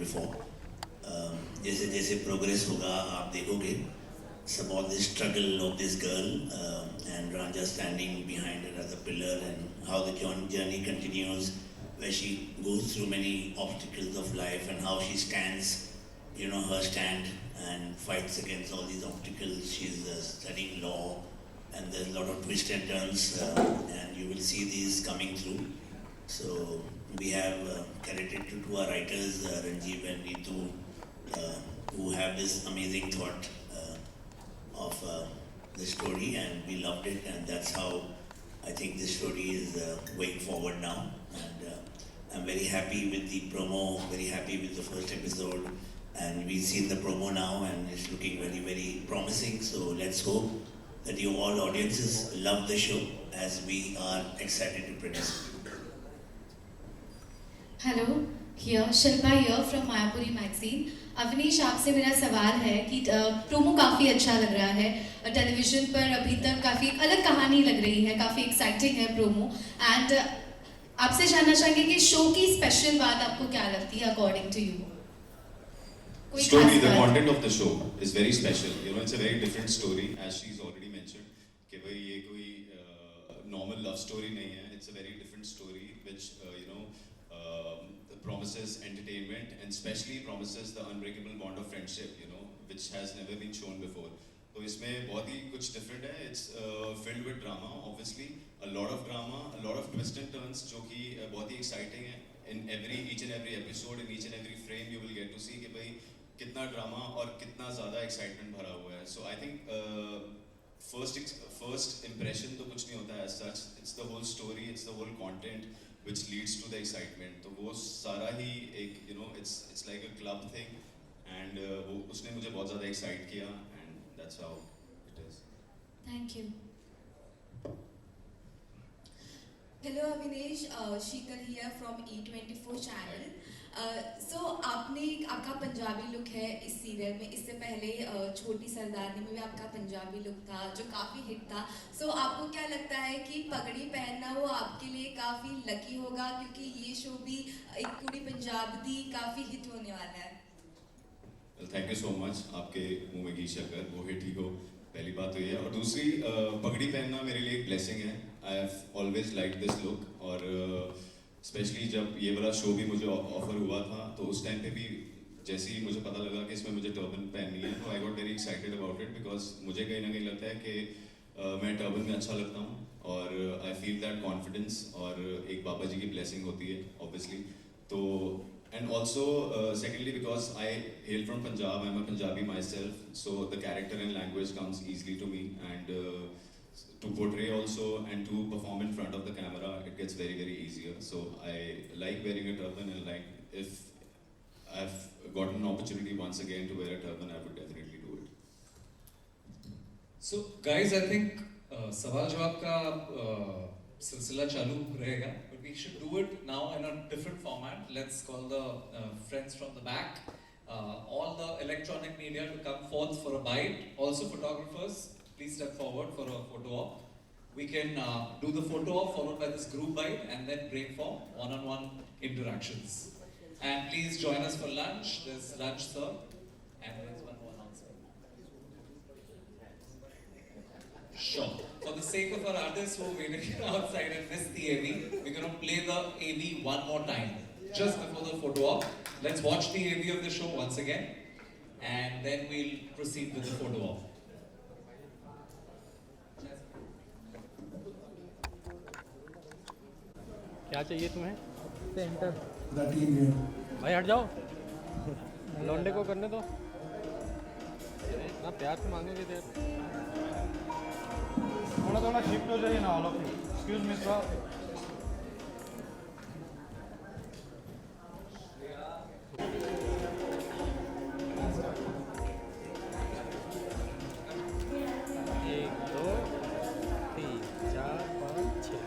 before. जैसे जैसे progress होगा आप देखोगे some of the struggle of this girl and Ranja standing behind her as a pillar, and how the journey continues, where she goes through many obstacles of life and how she stands, her stand, and fights against all these obstacles. She's studying law, and there's a lot of twists and turns, and you will see these coming through. So we have credited to our writers, Ranjeev and Neetu, who have this amazing thought of the story, and we loved it, and that's how I think this story is going forward now. And I'm very happy with the promo, very happy with the first episode, and we've seen the promo now, and it's looking very, very promising. So let's hope that you all audiences love the show as we are excited to produce it. Hello here Shilpa here from Mayapuri magazine. Avnish, आपसे मेरा सवाल है कि promo काफ़ी अच्छा लग रहा है, टेलीविज़न पर अभी तक काफ़ी अलग कहानी लग रही है, काफ़ी एक्साइटिंग है प्रोमो, एंड आपसे जानना चाहेंगे कि शो की स्पेशल बात आपको क्या लगती है according to you? Story, the content of the show is very special. It's a very different story, as she's already mentioned. कि भाई ये कोई normal love story नहीं है. It's a very different story, which promises entertainment and especially promises the unbreakable bond of friendship. Which has never been shown before. तो इसमें बहुत ही कुछ different है. It's filled with drama, obviously. A lot of drama, a lot of twists and turns, जो कि बहुत ही exciting है. In each and every episode, in each and every frame, you will get to see कि भाई कितना drama और कितना ज़्यादा एक्साइटमेंट भरा हुआ है. So I think first impression तो कुछ नहीं होता है as such. It's the whole story, it's the whole content which leads to the excitement. तो वो सारा ही एक it's like a club thing, and वो उसने मुझे बहुत ज़्यादा एक्साइट किया, and that's how it is. Thank you. Hello Avinash, Sheetal here from E24 channel. So आपका पंजाबी लुक है इस सीरियल में, इससे पहले छोटी सरदारनी में भी आपका पंजाबी लुक था जो काफ़ी हिट था. So आपको क्या लगता है कि पगड़ी पहनना वो आपके लिए काफ़ी लकी होगा, क्योंकि ये शो भी एक पूरी पंजाब दी काफ़ी हिट होने वाला है? Well, thank you so much. आपके मुंह में घी शक्कर, वो हिट ही हो. पहली बात तो ये है, और दूसरी पगड़ी पहनना मेरे लिए एक ब्लेसिंग है. I have always like this look, और स्पेशली जब ये वाला शो भी मुझे ऑफर हुआ था तो उस टाइम पे भी जैसे ही मुझे पता लगा कि इसमें मुझे टर्बन पहननी है, तो I got very excited about it, because मुझे कहीं ना कहीं लगता है कि मैं टर्बन में अच्छा लगता हूँ, और आई फील दैट कॉन्फिडेंस, और एक बाबा जी की ब्लेसिंग होती है ऑब्वियसली. तो and also secondly, because I hail from Punjab, I'm a Punjabi myself, so the character and language comes easily to me, and to portray also and to perform in front of the camera, it gets very, very easier. So I like wearing a turban, and like if I've gotten an opportunity once again to wear a turban, I would definitely do it. So guys, I think सवाल जवाब का सिलसिला चालू रहेगा, but we should do it now in a different format. Let's call the friends from the back, all the electronic media to come forth for a bite. Also photographers, please step forward for a photo op. We can do the photo op followed by this group bite, and then break for one-on-one interactions. And please join us for lunch. There's lunch served, and there's one more announcement. Sure. For the sake of our artists who are waiting outside and missed the AV, we're going to play the AV one more time, just before the photo op. Let's watch the AV of the show once again, and then we'll proceed with the photo op. क्या चाहिए तुम्हें? Centre भाई हट जाओ, लौंडे को करने दो ना, प्यार से मांगेंगे देर. थोड़ा शिफ्ट हो जाइए ना all of you. Excuse me sir. एक दो तीन चार पाँच छः.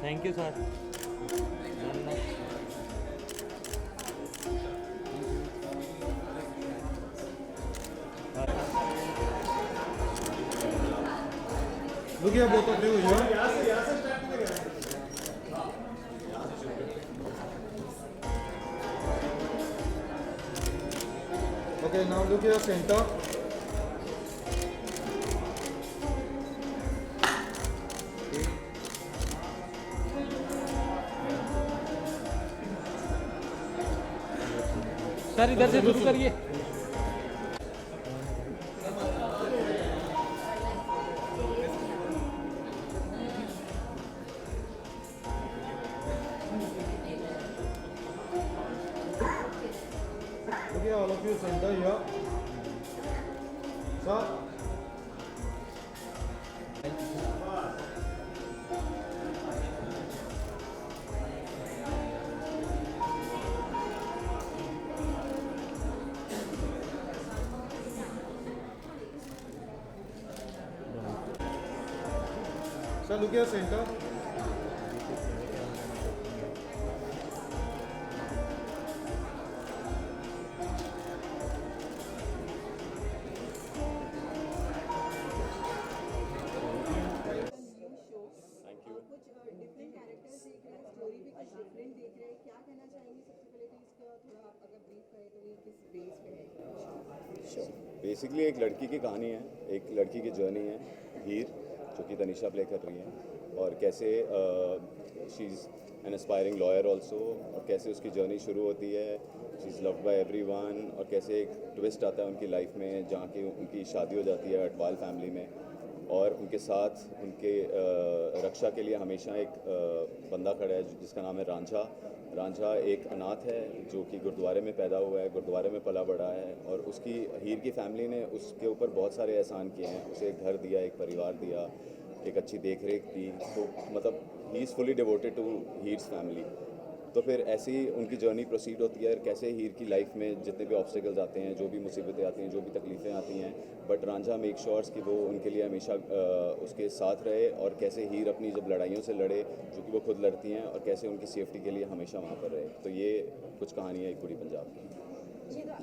Thank you sir. Look here, both of you here. Okay, now look here, center. Sir इधर से शुरू करिए. Look here, all of you, center here. Sir. Sir, look here, center. Thank you. कुछ डिफरेंट कैरेक्टर्स देख रहे हैं, story भी कुछ डिफरेंट देख रहे हैं, क्या कहना चाहेंगे? सबसे पहले तो इसका थोड़ा आप अगर ब्रीफ करें तो ये किस बेस पे है? बेसिकली एक लड़की की कहानी है, एक लड़की की जर्नी है, हीर, जो कि तनिषा प्ले कर रही हैं, और कैसे she is an aspiring lawyer also, और कैसे उसकी जर्नी शुरू होती है, she is loved by everyone, और कैसे एक ट्विस्ट आता है उनकी लाइफ में जहाँ की उनकी शादी हो जाती है अटवाल फैमिली में, और उनके साथ उनके रक्षा के लिए हमेशा एक बंदा खड़ा है जिसका नाम है रांझा. रांझा एक अनाथ है जो कि गुरुद्वारे में पैदा हुआ है, गुरुद्वारे में पला बड़ा है, और उसकी हीर की फैमिली ने उसके ऊपर बहुत सारे एहसान किए हैं. उसे एक घर दिया, एक परिवार दिया, एक अच्छी देख रेख दी, तो मतलब he is fully devoted to hers family. तो फिर ऐसे ही उनकी जर्नी प्रोसीड होती है, कैसे हीर की लाइफ में जितने भी ऑब्स्टिकल्स आते हैं, जो भी मुसीबतें आती हैं, जो भी तकलीफ़ें आती हैं, बट रांझा मेक श्योर्स कि वो उनके लिए हमेशा उसके साथ रहे, और कैसे हीर अपनी जब लड़ाइयों से लड़े, जो कि वो खुद लड़ती हैं, और कैसे उनकी सेफ्टी के लिए हमेशा वहाँ पर रहे. तो ये कुछ कहानी है एक पूरी पंजाब की. जी तो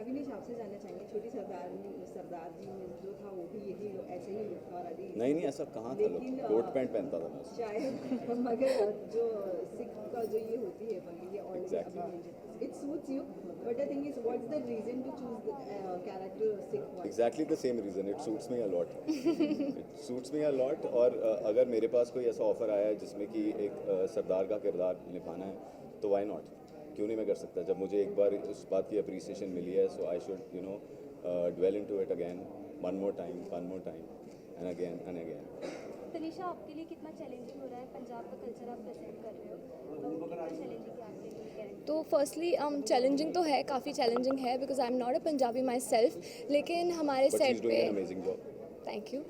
अविनीश आपसे जानना चाहेंगे, छोटी सरदार जी में जो था वो भी यही ऐसे ही लुक था और अभी नहीं ऐसा कहाँ था, लोग लेकिन, कोट पैंट पहनता था मैं. शायद मगर जो सिख का जो ये होती है बंदी, ये Exactly. Already it suits you, but the thing is what's the reason to choose the character Sikh one? Exactly the same reason, it suits me a lot. It suits me a lot. और अगर मेरे पास कोई ऐसा offer आया है जिसमें कि एक सरदार का किरदार निभाना है, तो वाई नॉट, क्यों नहीं मैं कर सकता. जब मुझे एक बार उस बात की अप्रिसिएशन मिली है, so I should dwell into it again, one more time, and again and again. Tanisha, आपके लिए कितना चैलेंजिंग हो रहा है? पंजाब का कल्चर आप प्रेजेंट कर रहे हो, तो कितना चैलेंजिंग है आपके लिए कैरेक्टर? तो फर्स्टली चैलेंजिंग तो है, काफ़ी चैलेंजिंग है, because I am not a Punjabi my self. लेकिन हमारे But she's सेट doing पे, an amazing job. Thank you,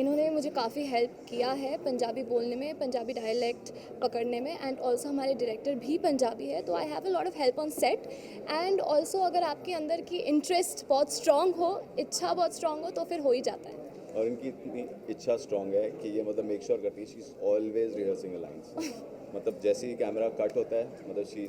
इन्होंने मुझे काफ़ी हेल्प किया है पंजाबी बोलने में, पंजाबी डायलेक्ट पकड़ने में, एंड ऑल्सो हमारे डायरेक्टर भी पंजाबी है, तो I have a lot of help on set. And also अगर आपके अंदर की इंटरेस्ट बहुत स्ट्रॉन्ग हो, इच्छा बहुत स्ट्रॉन्ग हो, तो फिर हो ही जाता है. और इनकी इतनी इच्छा स्ट्रांग है कि ये मतलब मेक श्योर करती है, she is always rehearsing a lines. मतलब जैसे ही कैमरा कट होता है, मतलब she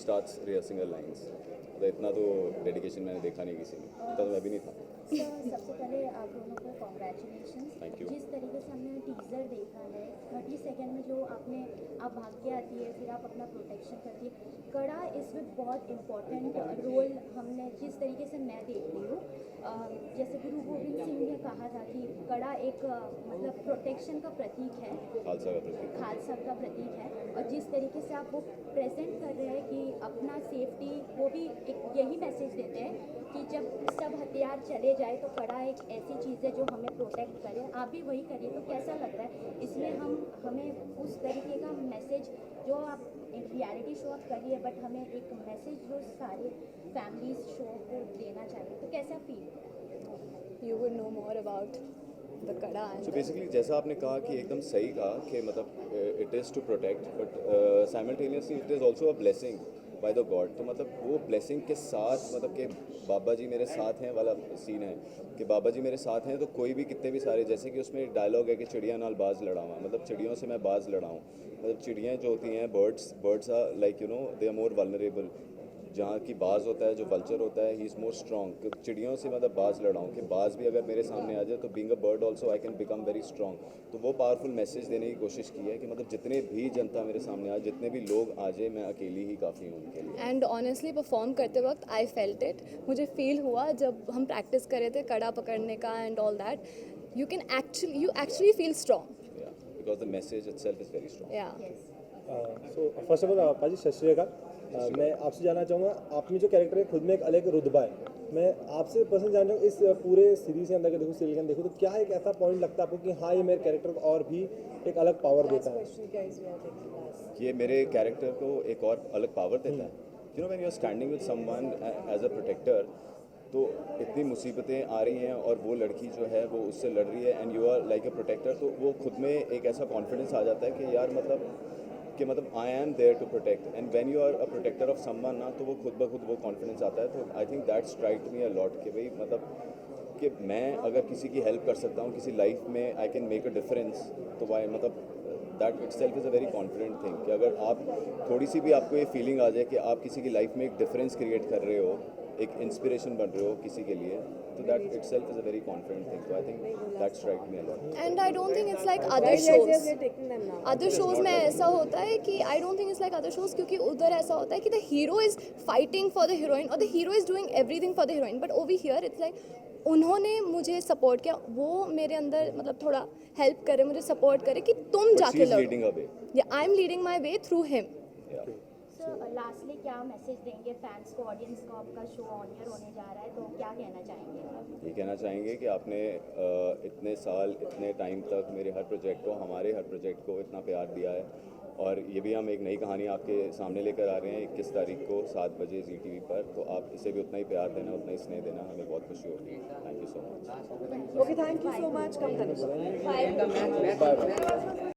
starts rehearsing a lines. मतलब इतना तो डेडिकेशन मैंने देखा नहीं किसी में, तो मैं भी नहीं था. सबसे पहले आप दोनों को कॉन्ग्रेचुलेशन. Thank you. जिस तरीके से हमने टीजर देखा है, 30 सेकंड में जो आप भाग के आती है, फिर आप अपना प्रोटेक्शन करती है, कड़ा इसमें बहुत इम्पोर्टेंट रोल हमने जिस तरीके से मैं देख रही हूँ, जैसे गुरु गोविंद सिंह ने कहा था कि कड़ा एक मतलब प्रोटेक्शन का प्रतीक है, खालसा का प्रतीक. खालसा का प्रतीक है, और जिस तरीके से आप वो प्रेजेंट कर रहे हैं कि अपना सेफ्टी, वो भी एक यही मैसेज देते हैं कि जब सब हथियार चले जाए तो कड़ा एक ऐसी चीज़ है जो हमें प्रोटेक्ट करे. आप भी वही करिए. तो कैसा लगता है इसमें हमें उस तरीके का मैसेज जो आप रियलिटी शो आप करिए, बट हमें एक मैसेज जो सारे फैमिलीज शो को देना चाहिए, तो कैसा feel? You would know more about the कड़ा. सो बेसिकली जैसा आपने कहा कि एकदम सही कहा कि मतलब it is to protect, but simultaneously it is also a blessing by the god. तो मतलब वो ब्लेसिंग के साथ, मतलब कि बाबा जी मेरे साथ हैं वाला सीन है कि बाबा जी मेरे साथ हैं, तो कोई भी कितने भी सारे, जैसे कि उसमें एक डायलॉग है कि चिड़िया नाल बाज लड़ावा, मतलब चिड़ियों से मैं बाज लड़ाऊँ. मतलब चिड़ियाँ जो होती हैं, birds are like they are more vulnerable जहाँ की बाज होता है, जो वल्चर होता है, ही इज़ मोर स्ट्रॉन्ग। चिड़ियों से मतलब बाज लड़ाऊँ कि बाज भी अगर मेरे सामने आ जाए तो being a bird also I can become very strong. तो वो पावरफुल मैसेज देने की कोशिश की है कि मतलब जितने भी जनता मेरे सामने आए, जितने भी लोग आ जाए, मैं अकेली ही काफ़ी हूँ उनके लिए। एंड ऑनेस्टली परफॉर्म करते वक्त आई फेल्ट इट, मुझे फील हुआ जब हम प्रैक्टिस कर रहे थे कड़ा पकड़ने का and all that, you actually feel strong. Because the message itself is very strong. या सो फर्स्ट ऑफ ऑल पाजी सत श्री अकाल। मैं आपसे जानना चाहूँगा, आप में जो कैरेक्टर है खुद में एक अलग रुतबा है। मैं आपसे पर्सनल जानना चाहूँ, इस पूरे सीरीज के अंदर अगर देखो, सीरियल के अंदर देखो, तो क्या एक ऐसा पॉइंट लगता है आपको कि हाँ ये मेरे कैरेक्टर को और भी एक अलग पावर देता है? ये मेरे कैरेक्टर को एक और अलग पावर देता है। You know when you are standing with someone as a protector, तो इतनी मुसीबतें आ रही हैं और वो लड़की जो है वो उससे लड़ रही है and you are like a protector, तो वो खुद में एक ऐसा कॉन्फिडेंस आ जाता है कि यार मतलब I am there to protect. And when you are a protector of someone ना, तो वो खुद ब खुद वो कॉन्फिडेंस आता है। तो I think that strike me a lot कि भाई मतलब कि मैं अगर किसी की हेल्प कर सकता हूँ, किसी लाइफ में I can make a difference, तो वाई मतलब that itself is a very confident thing कि अगर आप थोड़ी सी भी आपको ये फीलिंग आ जाए कि आप किसी की लाइफ में एक डिफरेंस क्रिएट कर रहे हो, एक इंस्पिरेशन बन रहे हो किसी के लिए, तो that itself is a very confident thing. तो I think that strike me a lot. And I don't think it's like other shows में ऐसा होता है कि I don't think it's like other shows, क्योंकि उधर ऐसा होता है कि the hero is fighting for the heroine और the hero is doing everything for the heroine, but over here it's like उन्होंने मुझे सपोर्ट किया, वो मेरे अंदर मतलब थोड़ा हेल्प करे, मुझे सपोर्ट करे कि तुम जाके लड़ो। या I am leading my way through him. Sir lastly क्या मैसेज देंगे फैंस को, ऑडियंस को? आपका शो ऑन एयर होने जा रहा है, तो क्या कहना चाहेंगे? ये कहना चाहेंगे कि आपने इतने साल, इतने टाइम तक मेरे हर प्रोजेक्ट को, हमारे हर प्रोजेक्ट को इतना प्यार दिया है, और ये भी हम एक नई कहानी आपके सामने लेकर आ रहे हैं 21 तारीख को 7 बजे ZTV पर। तो आप इसे भी उतना ही प्यार देना, उतना ही स्नेह देना, हमें बहुत खुशी होगी। Thank you so much. Okay, thank you so much. Come